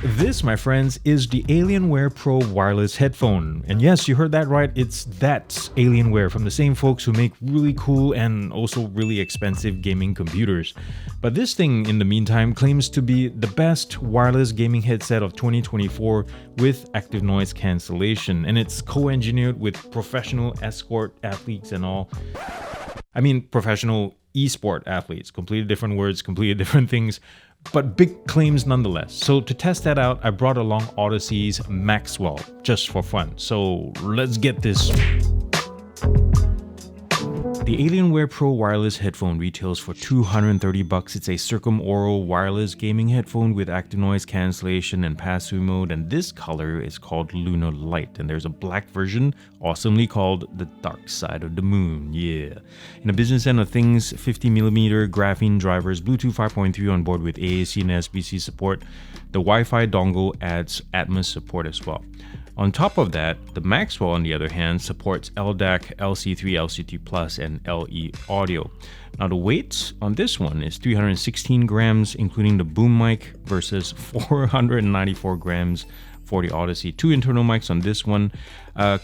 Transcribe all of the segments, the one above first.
This, my friends, is the Alienware Pro Wireless headphone. And yes, you heard that right, it's that Alienware from the same folks who make really cool and also really expensive gaming computers. But this thing, in the meantime, claims to be the best wireless gaming headset of 2024 with active noise cancellation. And it's co-engineered with professional escort athletes and all. I mean, professional esport athletes. Completely different words, completely different things, but big claims nonetheless. So to test that out, I brought along Audeze's Maxwell just for fun. So let's get this. The Alienware Pro Wireless headphone retails for $230. It's a circumaural wireless gaming headphone with active noise cancellation and pass-through mode, and this color is called Lunar Light, and there's a black version awesomely called the Dark Side of the Moon. Yeah. In the business end of things, 50mm graphene drivers, Bluetooth 5.3 on board with AAC and SBC support. The Wi-Fi dongle adds Atmos support as well. On top of that, the Maxwell, on the other hand, supports LDAC, LC3, LC3+, and LE audio. Now, the weight on this one is 316 grams, including the boom mic, versus 494 grams for the Audeze. Two internal mics on this one,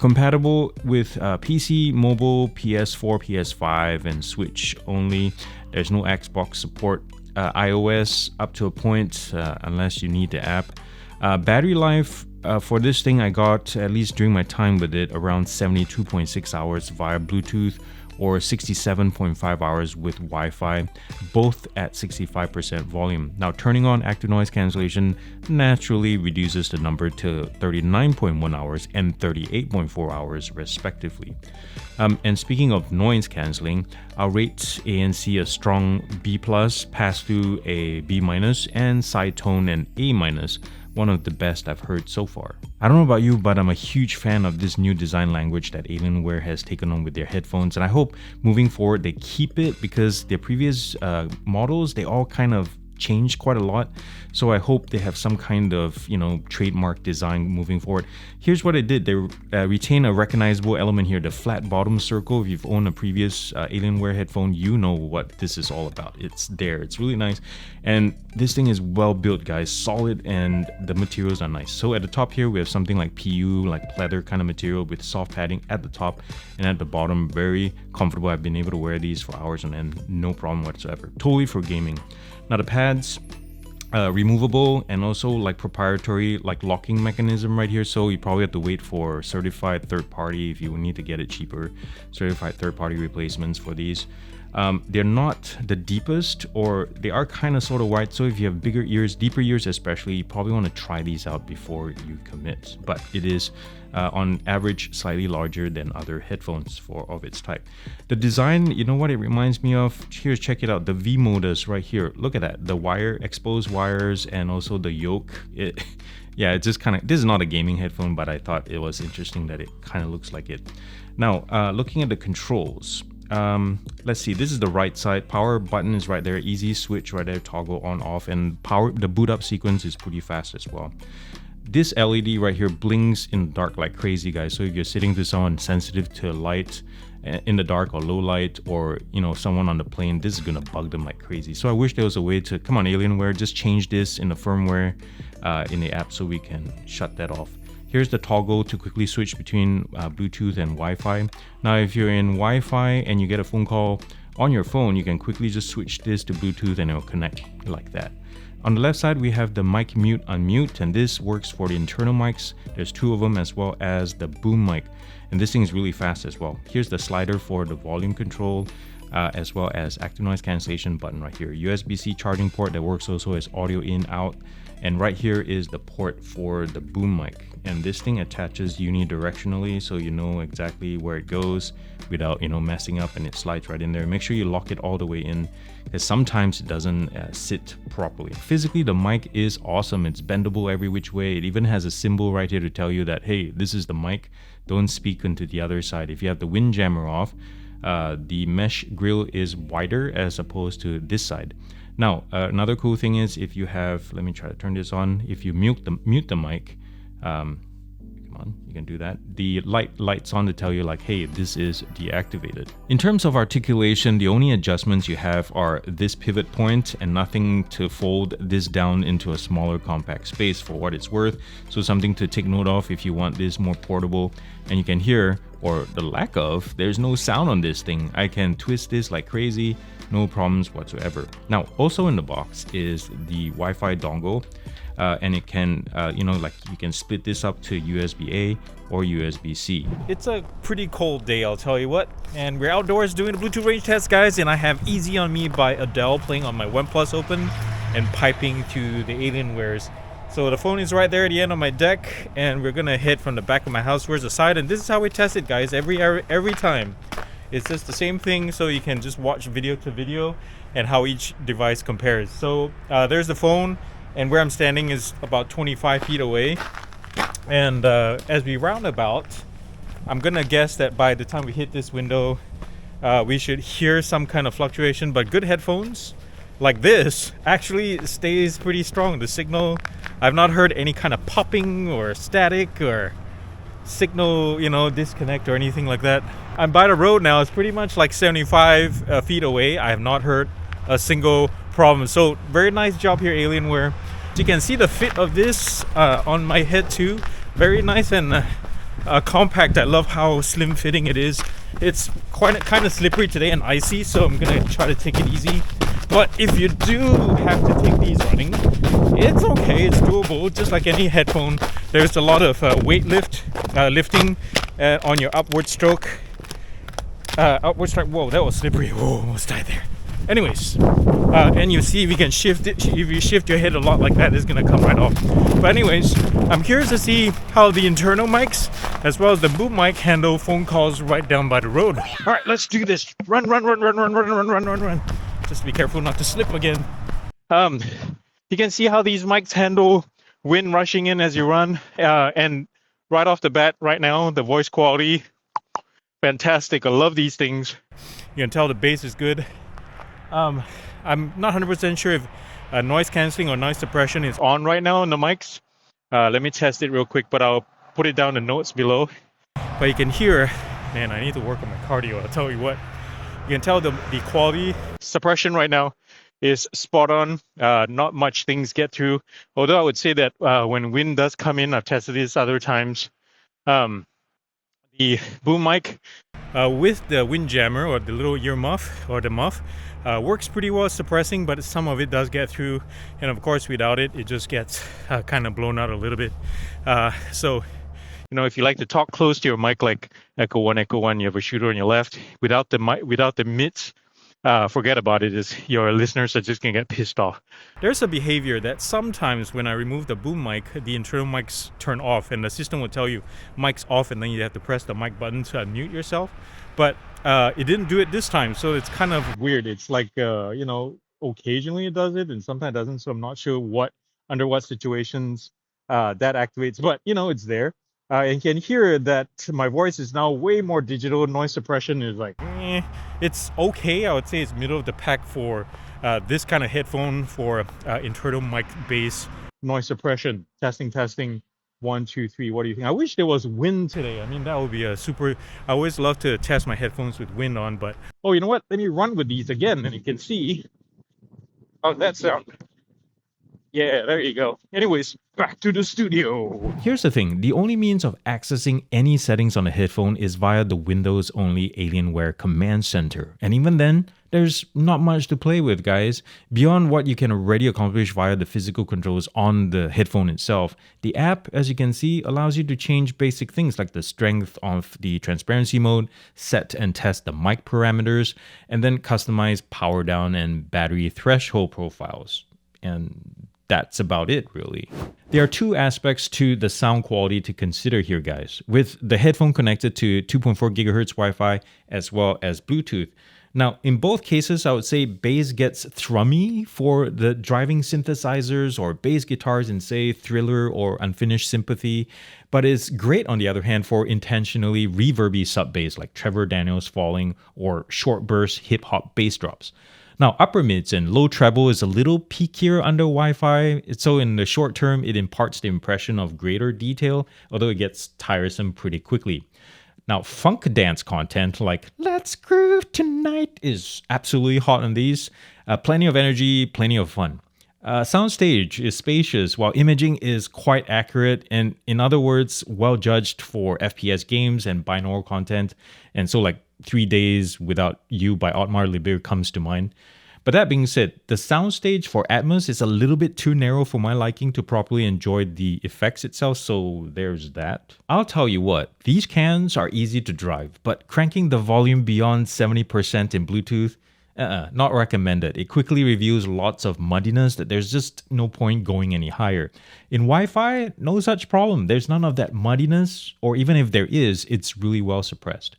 compatible with PC, mobile, PS4, PS5, and Switch only. There's no Xbox support, iOS up to a point, unless you need the app. Battery life for this thing, I got, at least during my time with it, around 72.6 hours via Bluetooth or 67.5 hours with Wi-Fi, both at 65% volume. Now, turning on active noise cancellation naturally reduces the number to 39.1 hours and 38.4 hours respectively. And speaking of noise cancelling, I'll rate ANC a strong B+, pass-through a B-, and side tone an A-, one of the best I've heard so far. I don't know about you, but I'm a huge fan of this new design language that Alienware has taken on with their headphones, and I hope moving forward they keep it, because their previous models, they all kind of changed quite a lot. So I hope they have some kind of, trademark design moving forward. Here's what it did. They retain a recognizable element here, the flat bottom circle. If you've owned a previous Alienware headphone, you know what this is all about. It's there. It's really nice. And this thing is well built, guys. Solid, and the materials are nice. So at the top here, we have something like PU, like leather kind of material with soft padding at the top, and at the bottom, very comfortable. I've been able to wear these for hours on end, no problem whatsoever. Totally for gaming. Now the pads, removable, and also like proprietary like locking mechanism right here, so you probably have to wait for certified third party if you need to get it cheaper, certified third party replacements for these. They're not the deepest, or they are kind of sort of wide, so if you have bigger ears, deeper ears especially, you probably want to try these out before you commit. But it is on average slightly larger than other headphones of its type. The design, you know what it reminds me of? Here's, check it out, the V modus right here. Look at that, the wire, exposed wires, and also the yoke. Yeah, it's just kind of, this is not a gaming headphone, but I thought it was interesting that it kind of looks like it. Now, looking at the controls, let's see, this is the right side. Power button is right there, easy switch right there, toggle on off, and power, the boot up sequence is pretty fast as well. This LED right here blinks in the dark like crazy, guys. So if you're sitting to someone sensitive to light in the dark or low light, or someone on the plane, this is gonna bug them like crazy. So I wish there was a way to, come on Alienware, just change this in the firmware in the app so we can shut that off. Here's the toggle to quickly switch between Bluetooth and Wi-Fi. Now, if you're in Wi-Fi and you get a phone call on your phone, you can quickly just switch this to Bluetooth and it'll connect like that. On the left side, we have the mic mute unmute, and this works for the internal mics. There's two of them, as well as the boom mic, and this thing is really fast as well. Here's the slider for the volume control, as well as active noise cancellation button right here. USB-C charging port that works also as audio in, out, and right here is the port for the boom mic. And this thing attaches unidirectionally, so you know exactly where it goes without messing up, and it slides right in there. Make sure you lock it all the way in, because sometimes it doesn't sit properly. Physically, the mic is awesome. It's bendable every which way. It even has a symbol right here to tell you that, hey, this is the mic, don't speak into the other side. If you have the windjammer off, the mesh grill is wider as opposed to this side. Now, another cool thing is, if you have, let me try to turn this on, if you mute the mic, come on, you can do that. The lights on to tell you like, hey, this is deactivated. In terms of articulation, the only adjustments you have are this pivot point and nothing to fold this down into a smaller compact space for what it's worth. So something to take note of if you want this more portable. And you can hear, or the lack of, there's no sound on this thing. I can twist this like crazy, no problems whatsoever. Now, also in the box is the Wi-Fi dongle. And it can, you can split this up to USB-A or USB-C. It's a pretty cold day, I'll tell you what. And we're outdoors doing a Bluetooth range test, guys. And I have Easy on Me by Adele playing on my OnePlus Open and piping to the Alienwares. So the phone is right there at the end of my deck, and we're gonna hit from the back of my house towards the side. And this is how we test it, guys, every time. It's just the same thing, so you can just watch video to video and how each device compares. So there's the phone. And where I'm standing is about 25 feet away. And as we round about, I'm gonna guess that by the time we hit this window, we should hear some kind of fluctuation. But good headphones like this actually stays pretty strong. The signal, I've not heard any kind of popping or static or signal, disconnect or anything like that. I'm by the road now. It's pretty much like 75 feet away. I have not heard a single problem. So very nice job here, Alienware. You can see the fit of this on my head too. Very nice and compact. I love how slim fitting it is. It's kind of slippery today and icy, so I'm gonna try to take it easy. But if you do have to take these running, it's okay, it's doable. Just like any headphone, there's a lot of lifting on your upward stroke. Whoa, that was slippery. Whoa, almost died there. Anyways, and you see if you can shift it. If you shift your head a lot like that, it's gonna come right off. But anyways, I'm curious to see how the internal mics as well as the boom mic handle phone calls right down by the road. All right, let's do this. Run. Just be careful not to slip again. You can see how these mics handle wind rushing in as you run. And right off the bat, right now, the voice quality, fantastic. I love these things. You can tell the bass is good. I'm not 100% sure if noise cancelling or noise suppression is on right now on the mics. Let me test it real quick, but I'll put it down in notes below. But you can hear, man, I need to work on my cardio. I'll tell you what. You can tell the quality suppression right now is spot on. Not much things get through. Although I would say that when wind does come in, I've tested this other times. The boom mic with the wind jammer or the little ear muff or the muff works pretty well suppressing, but some of it does get through. And of course, without it, it just gets kind of blown out a little bit. So, if you like to talk close to your mic, like Echo 1, you have a shooter on your left. Without the mic, without the mids, forget about it. Your listeners are just gonna get pissed off. There's a behavior that sometimes when I remove the boom mic, the internal mics turn off, and the system will tell you mic's off, and then you have to press the mic button to unmute yourself. But it didn't do it this time, so it's kind of weird. It's like occasionally it does it, and sometimes it doesn't. So I'm not sure under what situations that activates, but it's there. And you can hear that my voice is now way more digital. Noise suppression is like, it's okay. I would say it's middle of the pack for this kind of headphone for internal mic bass noise suppression. Testing. 1, 2, 3. What do you think? I wish there was wind today. I mean, that would be a super. I always love to test my headphones with wind on, but oh, you know what? Let me run with these again, and you can see how that sound. Yeah, there you go. Anyways, back to the studio. Here's the thing. The only means of accessing any settings on a headphone is via the Windows-only Alienware Command Center. And even then, there's not much to play with, guys. Beyond what you can already accomplish via the physical controls on the headphone itself, the app, as you can see, allows you to change basic things like the strength of the transparency mode, set and test the mic parameters, and then customize power down and battery threshold profiles. And that's about it, really. There are two aspects to the sound quality to consider here, guys, with the headphone connected to 2.4 gigahertz Wi-Fi as well as Bluetooth. Now, in both cases, I would say bass gets thrummy for the driving synthesizers or bass guitars in, say, Thriller or Unfinished Sympathy, but it's great, on the other hand, for intentionally reverby sub bass like Trevor Daniels Falling or short burst hip-hop bass drops. Now, upper mids and low treble is a little peakier under Wi-Fi, so in the short term, it imparts the impression of greater detail, although it gets tiresome pretty quickly. Now, funk dance content like "Let's Groove Tonight" is absolutely hot on these. Plenty of energy, plenty of fun. Soundstage is spacious, while imaging is quite accurate, and in other words, well judged for FPS games and binaural content. And so, like 3 Days Without You by Otmar Liber comes to mind. But that being said, the soundstage for Atmos is a little bit too narrow for my liking to properly enjoy the effects itself, so there's that. I'll tell you what, these cans are easy to drive, but cranking the volume beyond 70% in Bluetooth, not recommended. It quickly reveals lots of muddiness that there's just no point going any higher. In Wi-Fi, no such problem. There's none of that muddiness, or even if there is, it's really well suppressed.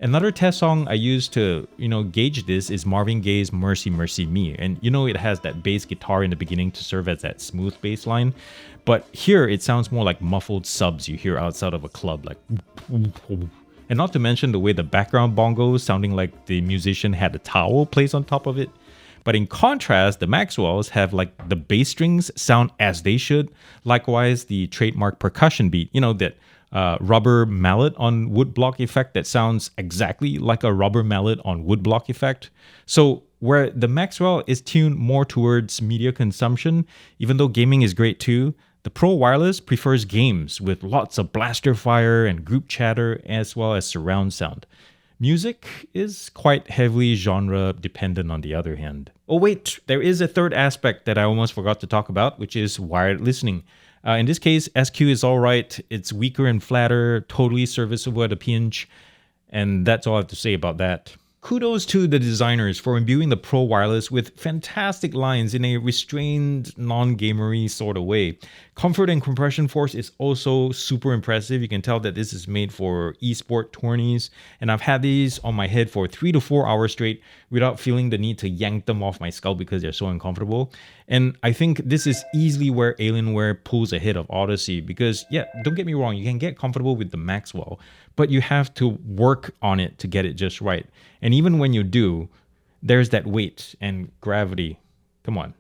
Another test song I used to, gauge this is Marvin Gaye's Mercy Mercy Me. And it has that bass guitar in the beginning to serve as that smooth bass line. But here it sounds more like muffled subs you hear outside of a club, like. And not to mention the way the background bongos sounding like the musician had a towel placed on top of it. But in contrast, the Maxwells have like the bass strings sound as they should. Likewise, the trademark percussion beat, that rubber mallet on woodblock effect that sounds exactly like a rubber mallet on woodblock effect. So where the Maxwell is tuned more towards media consumption, even though gaming is great too, the Pro Wireless prefers games with lots of blaster fire and group chatter as well as surround sound. Music is quite heavily genre dependent on the other hand. Oh wait, there is a third aspect that I almost forgot to talk about, which is wired listening. In this case, SQ is alright, it's weaker and flatter, totally serviceable at a pinch, and that's all I have to say about that. Kudos to the designers for imbuing the Pro Wireless with fantastic lines in a restrained, non-gamery sort of way. Comfort and compression force is also super impressive. You can tell that this is made for esport tourneys, and I've had these on my head for 3 to 4 hours straight without feeling the need to yank them off my scalp because they're so uncomfortable. And I think this is easily where Alienware pulls ahead of Odyssey because, yeah, don't get me wrong, you can get comfortable with the Maxwell, but you have to work on it to get it just right. And even when you do, there's that weight and gravity. Come on.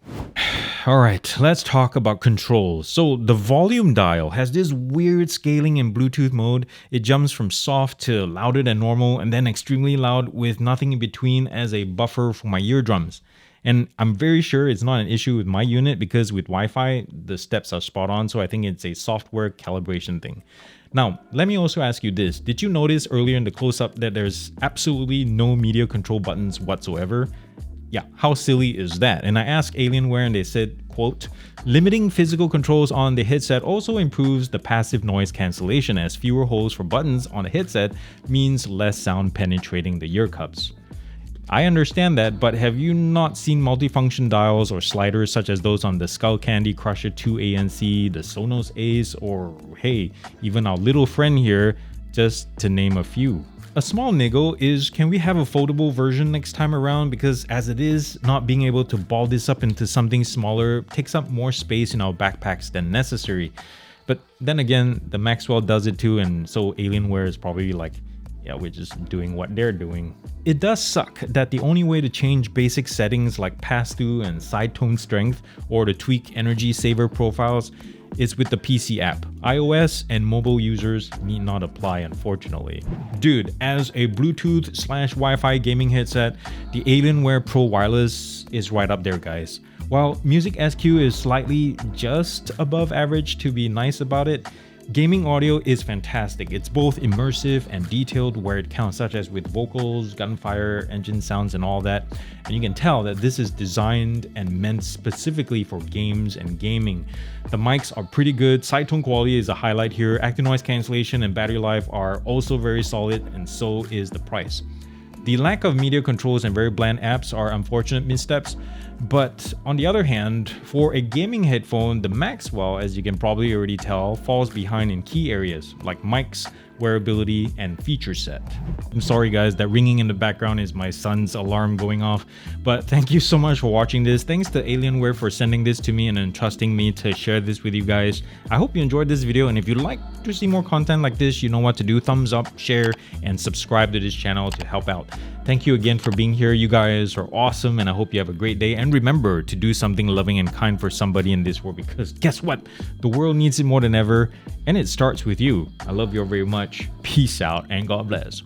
All right, let's talk about controls. So the volume dial has this weird scaling in Bluetooth mode. It jumps from soft to louder than normal and then extremely loud with nothing in between as a buffer for my eardrums. And I'm very sure it's not an issue with my unit because with Wi-Fi, the steps are spot on. So I think it's a software calibration thing. Now, let me also ask you this. Did you notice earlier in the close-up that there's absolutely no media control buttons whatsoever? Yeah, how silly is that? And I asked Alienware and they said, quote, limiting physical controls on the headset also improves the passive noise cancellation as fewer holes for buttons on the headset means less sound penetrating the ear cups. I understand that, but have you not seen multifunction dials or sliders such as those on the Skull Candy Crusher 2 ANC, the Sonos Ace, or hey, even our little friend here, just to name a few? A small niggle is, can we have a foldable version next time around? Because as it is, not being able to ball this up into something smaller takes up more space in our backpacks than necessary. But then again, the Maxwell does it too, and so Alienware is probably like, yeah, we're just doing what they're doing. It does suck that the only way to change basic settings like pass-through and side tone strength or to tweak energy saver profiles is with the PC app. iOS and mobile users need not apply, unfortunately. Dude, as a Bluetooth/Wi-Fi gaming headset, the Alienware Pro Wireless is right up there, guys. While Music SQ is slightly just above average to be nice about it, gaming audio is fantastic. It's both immersive and detailed where it counts, such as with vocals, gunfire, engine sounds, and all that. And you can tell that this is designed and meant specifically for games and gaming. The mics are pretty good. Side tone quality is a highlight here. Active noise cancellation and battery life are also very solid, and so is the price. The lack of media controls and very bland apps are unfortunate missteps, but on the other hand, for a gaming headphone, the Maxwell, as you can probably already tell, falls behind in key areas like mics, wearability, and feature set. I'm sorry guys, that ringing in the background is my son's alarm going off, but thank you so much for watching this. Thanks to Alienware for sending this to me and entrusting me to share this with you guys. I hope you enjoyed this video, and if you'd like to see more content like this, you know what to do. Thumbs up, share, and subscribe to this channel to help out. Thank you again for being here. You guys are awesome, and I hope you have a great day. And remember to do something loving and kind for somebody in this world, because guess what? The world needs it more than ever, and it starts with you. I love you all very much. Peace out, and God bless.